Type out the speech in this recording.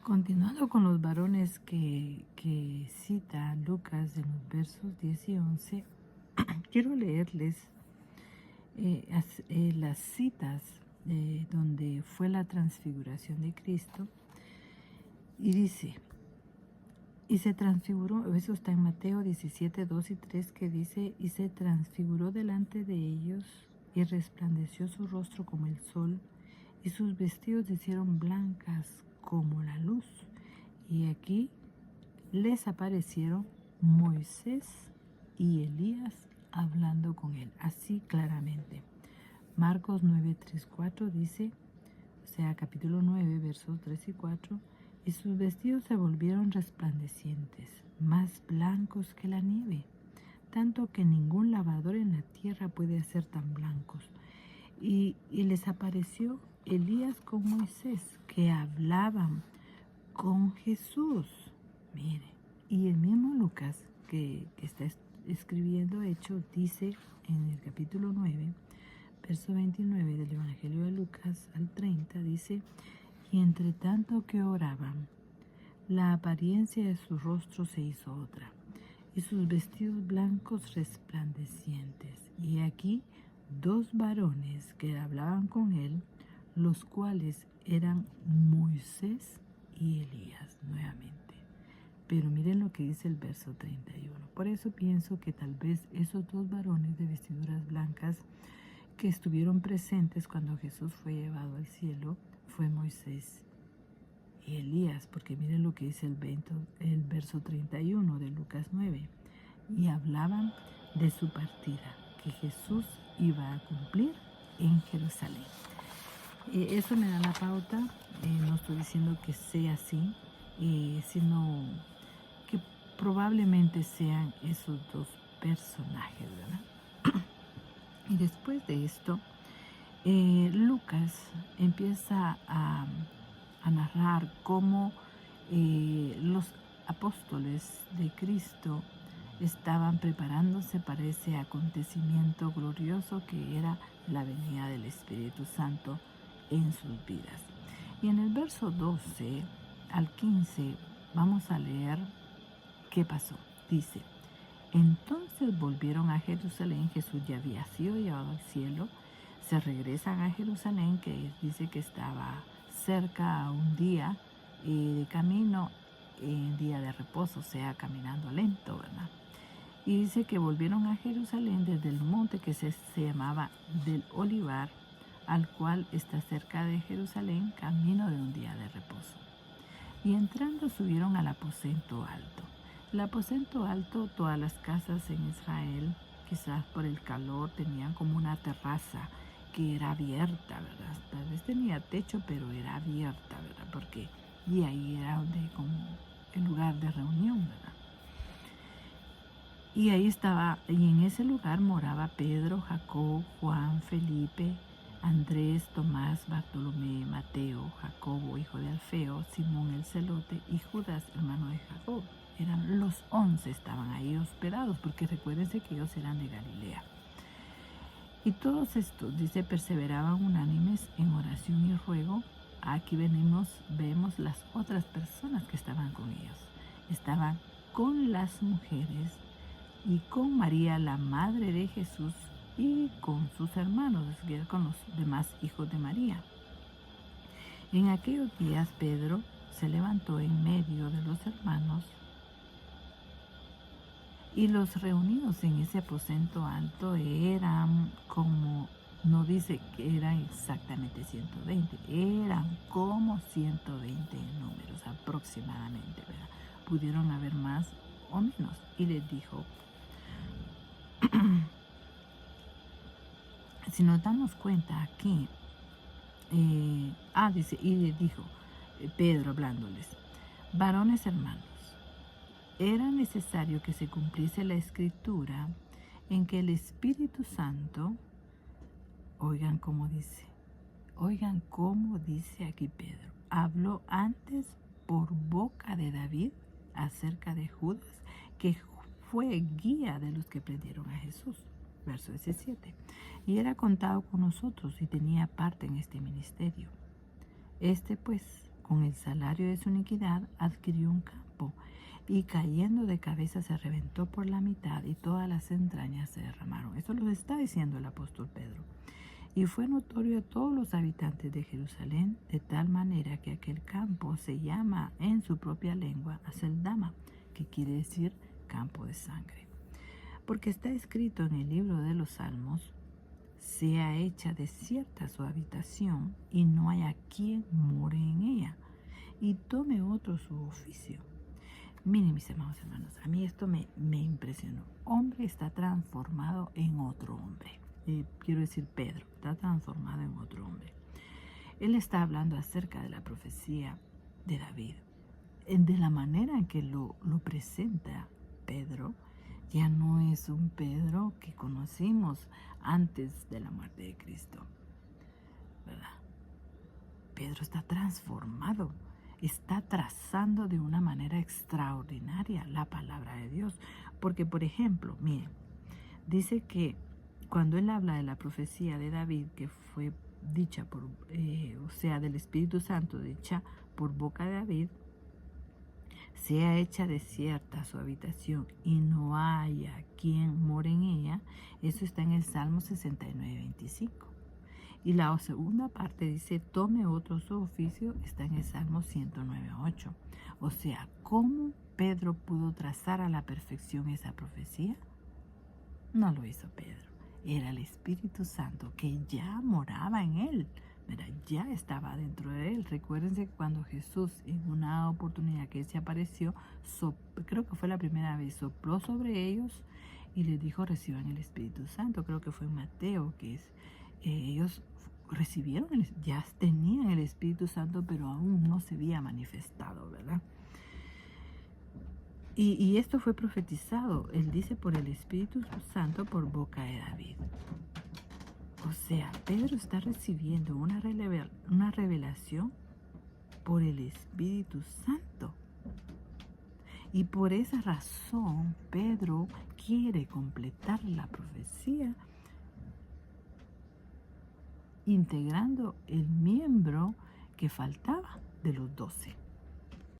Continuando con los varones que cita Lucas en los versos 10 y 11, quiero leerles las citas donde fue la transfiguración de Cristo. Y dice, y se transfiguró, eso está en Mateo 17, 2 y 3, que dice, y se transfiguró delante de ellos, y resplandeció su rostro como el sol, y sus vestidos se hicieron blancas como la luz. Y aquí les aparecieron Moisés y Elías hablando con él, así claramente. Marcos 9, 3, 4 dice, o sea, capítulo 9, versos 3 y 4, y sus vestidos se volvieron resplandecientes, más blancos que la nieve, tanto que ningún lavador en la tierra puede hacer tan blancos. Y les apareció Elías con Moisés, que hablaban con Jesús. Mire, y el mismo Lucas que está escribiendo Hechos dice en el capítulo 9, verso 29 del Evangelio de Lucas al 30, dice, y entre tanto que oraban, la apariencia de su rostro se hizo otra, y sus vestidos blancos resplandecientes. Y aquí 2 varones que hablaban con él, los cuales eran Moisés y Elías nuevamente. Pero miren lo que dice el verso 31. Por eso pienso que tal vez esos 2 varones de vestiduras blancas que estuvieron presentes cuando Jesús fue llevado al cielo fue Moisés y Elías, porque miren lo que dice el verso 31 de Lucas 9. Y hablaban de su partida, que Jesús iba a cumplir en Jerusalén. Eso me da la pauta, no estoy diciendo que sea así, sino que probablemente sean esos 2 personajes, ¿verdad? Y después de esto, Lucas empieza a narrar cómo los apóstoles de Cristo estaban preparándose para ese acontecimiento glorioso que era la venida del Espíritu Santo en sus vidas. Y en el verso 12 al 15 vamos a leer qué pasó. Dice, entonces volvieron a Jerusalén, Jesús ya había sido llevado al cielo, se regresan a Jerusalén, que dice que estaba cerca a un día de camino, día de reposo, o sea, caminando lento, ¿verdad? Y dice que volvieron a Jerusalén desde el monte que se llamaba del Olivar, al cual está cerca de Jerusalén, camino de un día de reposo. Y entrando subieron al aposento alto. El aposento alto, todas las casas en Israel, quizás por el calor, tenían como una terraza que era abierta, ¿verdad? Tal vez tenía techo, pero era abierta, ¿verdad? Y ahí era donde como el lugar de reunión, ¿verdad? Y ahí estaba, y en ese lugar moraba Pedro, Jacob, Juan, Felipe, Andrés, Tomás, Bartolomé, Mateo, Jacobo, hijo de Alfeo, Simón el celote y Judas, hermano de Jacob. Eran los 11, estaban ahí hospedados, porque recuérdense que ellos eran de Galilea. Y todos estos, dice, perseveraban unánimes en oración y ruego. Aquí vemos las otras personas que estaban con ellos. Estaban con las mujeres y con María, la madre de Jesús, y con sus hermanos, es decir, con los demás hijos de María. En aquellos días Pedro se levantó en medio de los hermanos y los reunidos en ese aposento alto eran como, no dice que eran exactamente 120, eran como 120 en números aproximadamente, ¿verdad? Pudieron haber más o menos. Y les dijo, si nos damos cuenta aquí, dice, y les dijo Pedro hablándoles, varones hermanos, era necesario que se cumpliese la escritura en que el Espíritu Santo, oigan cómo dice aquí Pedro, habló antes por boca de David acerca de Judas, que fue guía de los que prendieron a Jesús. Verso 17. Y era contado con nosotros y tenía parte en este ministerio. Este pues, con el salario de su iniquidad adquirió un campo, y cayendo de cabeza se reventó por la mitad, y todas las entrañas se derramaron. Eso lo está diciendo el apóstol Pedro. Y fue notorio a todos los habitantes de Jerusalén, de tal manera que aquel campo se llama en su propia lengua Aceldama, que quiere decir campo de sangre. Porque está escrito en el libro de los Salmos: sea hecha desierta su habitación, y no haya quien more en ella, y tome otro su oficio. Miren, mis amados hermanos, a mí esto me impresionó. Hombre está transformado en otro hombre. Quiero decir, Pedro está transformado en otro hombre. Él está hablando acerca de la profecía de David. De la manera en que lo presenta Pedro, ya no es un Pedro que conocimos antes de la muerte de Cristo, ¿verdad? Pedro está transformado, está trazando de una manera extraordinaria la palabra de Dios. Porque, por ejemplo, miren, dice que cuando él habla de la profecía de David, que fue dicha por, del Espíritu Santo, dicha por boca de David: sea hecha desierta su habitación, y no haya quien more en ella. Eso está en el Salmo 69:25. Y la segunda parte dice: tome otro su oficio, está en el Salmo 109:8. O sea, ¿cómo Pedro pudo trazar a la perfección esa profecía? No lo hizo Pedro. Era el Espíritu Santo que ya moraba en él. Mira, ya estaba dentro de él. Recuérdense que cuando Jesús, en una oportunidad que se apareció, creo que fue la primera vez, sopló sobre ellos y les dijo: reciban el Espíritu Santo. Creo que fue en Mateo, que es, ellos recibieron, ya tenían el Espíritu Santo, pero aún no se había manifestado, ¿verdad? Y esto fue profetizado, él dice, por el Espíritu Santo por boca de David. O sea, Pedro está recibiendo una revelación por el Espíritu Santo. Y por esa razón, Pedro quiere completar la profecía integrando el miembro que faltaba de los 12.